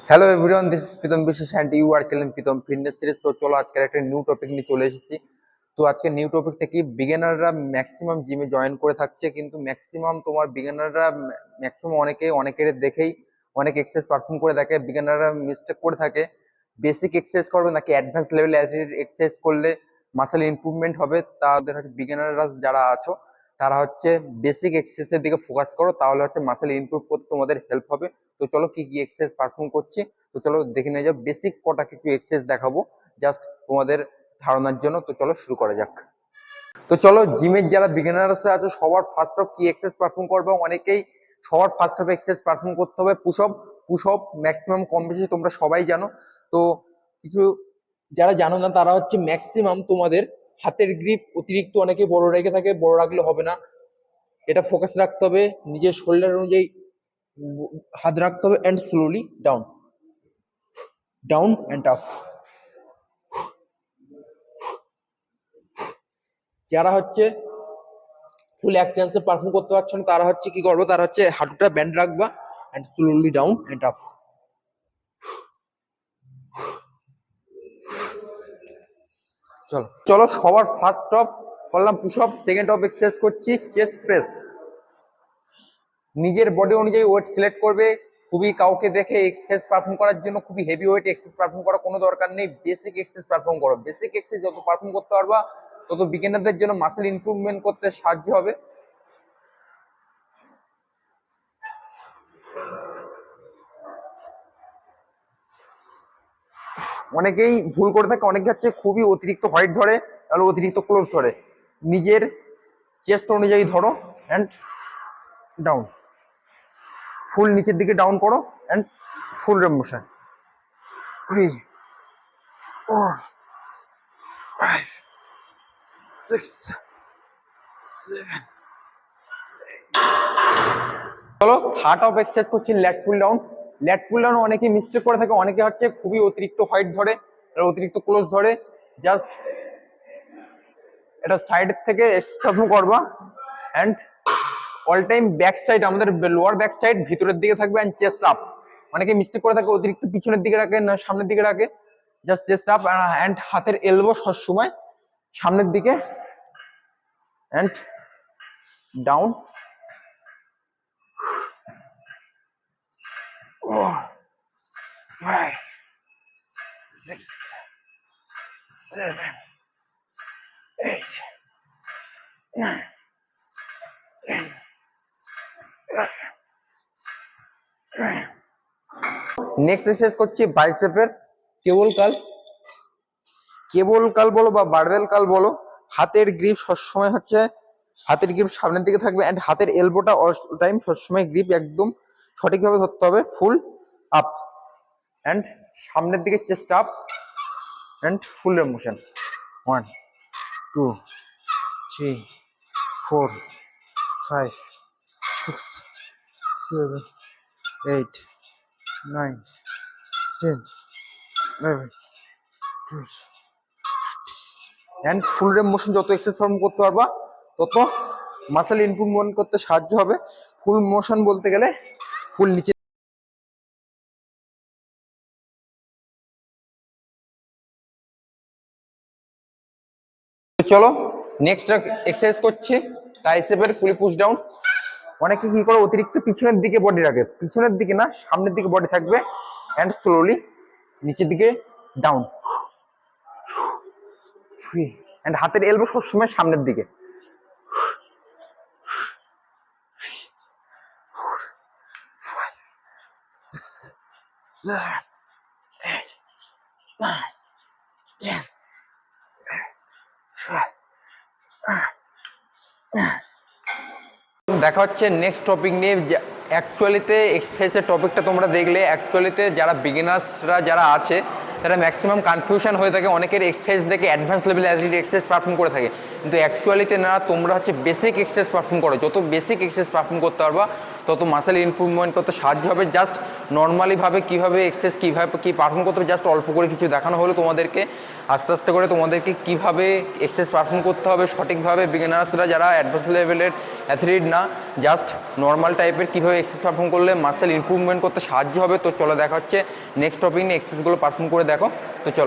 Hello everyone, this is Pritam Biswas and you are channel Pritam fitness series. তো চলো আজকের একটা নিউ টপিক নিয়ে চলে এসেছি। তো আজকে নিউ টপিকটা কি, বিগিনাররা ম্যাক্সিমাম জিমে জয়েন করে থাকছে, কিন্তু ম্যাক্সিমাম তোমার বিগিনাররা ম্যাক্সিমাম অনেকের দেখেই অনেক এক্সারসাইজ পারফর্ম করে থাকে। বিগিনাররা মিস্টেক করে থাকে, বেসিক এক্সারসাইজ করবে নাকি অ্যাডভান্স লেভেল এক্সারসাইজ করলে মাসেল ইমপ্রুভমেন্ট হবে। তাদের হচ্ছে বিগিনাররা যারা আছো তারা হচ্ছে বেসিক এক্সারসাইজের দিকে ফোকাস করো, তাহলে হচ্ছে মাসেল ইমপ্রুভ করতে তোমাদের হেল্প হবে। তো চলো কি কি এক্সারসাইজ পারফর্ম করছি, তো চলো দেখে নিয়ে যাও। বেসিক কটা কিছু এক্সারসাইজ দেখাবো জাস্ট তোমাদের ধারণার জন্য। তো চলো শুরু করা যাক। তো চলো, জিমের যারা বিগিনার্স আছে সবার ফার্স্ট অফ কি এক্সারসাইজ পারফর্ম করবে, অনেকেই সবার ফার্স্ট অফ এক্সারসাইজ পারফর্ম করতে হবে পুশ আপ ম্যাক্সিমাম কম বেশি তোমরা সবাই জানো। তো কিছু যারা জানো না তারা হচ্ছে ম্যাক্সিমাম তোমাদের হাতের গ্রিপ অতিরিক্ত অনেকে বড় রেখে থাকে, বড় রাখলে হবে না, এটা ফোকাস রাখতে হবে, নিজের শোল্ডার অনুযায়ী হাত রাখতে হবে and slowly down down and up. যারা হচ্ছে ফুল এক চান্সে পারফর্ম করতে পারছো না তারা হচ্ছে কি করবো, তারা হচ্ছে হাঁটুটা ব্যান্ড রাখবা and slowly down and up. চলো চলো, সবার ফার্স্ট অফ করলাম push up, second of exercise করছি চেস্ট প্রেস। নিজের বডি অনুযায়ী ওয়েট সিলেক্ট করবে। খুবই কাউকে দেখে এক্সারসাইজ পারফর্ম করার জন্য খুবই হেভি ওয়েট এক্সারসাইজ পারফর্ম করার কোনো দরকার নেই। বেসিক এক্সারসাইজ পারফর্ম করো, বেসিক এক্সারসাইজ যত পারফর্ম করতে পারবা তত বিগিনারদের জন্য মাসেল ইমপ্রুভমেন্ট করতে সাহায্য হবে। অনেকেই ভুল করে থাকে, অনেকে হচ্ছে খুবই অতিরিক্ত হোয়াইট ধরে, তাহলে অতিরিক্ত ক্লোজ ধরে। নিজের চেস্ট অনুযায়ী ধরো অ্যান্ড ডাউন, ফুল নিচের দিকে ডাউন করো অ্যান্ড ফুল রেপ মোশন। 3 4 5 6 7। চলো হার্ট অফ এক্সারসাইজ করছি ল্যাট পুল ডাউন। ল্যাট পুল ডাউন অনেকে মিস্টেক করে থাকে, অনেকে হচ্ছে খুবই অতিরিক্ত হোয়াইট ধরে, অতিরিক্ত ক্লোজ ধরে। জাস্ট এটা সাইড থেকে স্থাপন করবা and all time back side, আমাদের লোয়ার ব্যাক সাইড ভিতরের দিকে থাকবে অ্যান্ড চেস্ট আপ। অনেকে মিস্টেক করে থাকে, অতিরিক্ত পিছনের দিকে রাখে না সামনের দিকে রাখে। জাস্ট চেস্ট আপ অ্যান্ড হাতের এলবো সবসময় সামনের দিকে অ্যান্ড ডাউন। 4 5 6 7 8 9 10। নেক্সট এক্সারসাইজ করছি বাইসেপের কেবল কাল বলো বা বারবেল কাল বলো। হাতের গ্রিপ সবসময় হচ্ছে হাতের গ্রিপ সামনের দিকে থাকবে অ্যান্ড হাতের এলবোটা অল টাইম সবসময় গ্রিপ একদম সঠিকভাবে ধরতে হবে। ফুল আপ অ্যান্ড সামনের দিকে chest up and full rape motion. 1 2 3 4 5 6 7 8 9 10 11 12 and full rape motion. যত এক্সারসাইজ পারফর্ম করতে পারবা তত মাসেল ইমপ্রুভমেন্ট করতে সাহায্য হবে। ফুল মোশন বলতে গেলে ফুল নিচে। চলো নেক্সট এক্সারসাইজ করছি ট্রাইসেপের পুলি পুশ ডাউন। অনেকে কি করে অতিরিক্ত পিছনের দিকে বডি রাখে, পিছনের দিকে না সামনের দিকে বডি থাকবে অ্যান্ড স্লোলি নিচের দিকে ডাউন অ্যান্ড হাতের এলবো সবসময় সামনের দিকে। 6 7 8 9 10। দেখা হচ্ছে নেক্সট টপিক নিয়ে। অ্যাকচুয়ালিতে এক্সারসাইজের টপিকটা তোমরা দেখলে, অ্যাকচুয়ালিতে যারা বিগিনার্সরা যারা আছে তারা ম্যাক্সিমাম কনফিউশন হয়ে থাকে, অনেকের এক্সারসাইজ দেখে অ্যাডভান্স লেভেল এক্সারসাইজ পারফর্ম করে থাকে, কিন্তু অ্যাকচুয়ালিতে না, তোমরা হচ্ছে বেসিক এক্সারসাইজ পারফর্ম করো। যত বেসিক এক্সারসাইজ পারফর্ম করতে পারবা তত মাসেল ইমপ্রুভমেন্ট করতে সাহায্য হবে। জাস্ট নর্মালিভাবে কীভাবে এক্সারসাইজ কীভাবে কী পারফর্ম করতে হবে জাস্ট অল্প করে কিছু দেখানো হলো তোমাদেরকে। আস্তে আস্তে করে তোমাদেরকে কীভাবে এক্সারসাইজ পারফর্ম করতে হবে সঠিকভাবে বিগিনার্সরা যারা অ্যাডভান্স লেভেলের অ্যাথলিট না, জাস্ট নর্মাল টাইপের কীভাবে এক্সারসাইজ পারফর্ম করলে মাসেল ইমপ্রুভমেন্ট করতে সাহায্য হবে। তো চলো দেখা হচ্ছে নেক্সট টপিক নিয়ে, এক্সারসাইজগুলো পারফর্ম করে দেখো। তো চলো।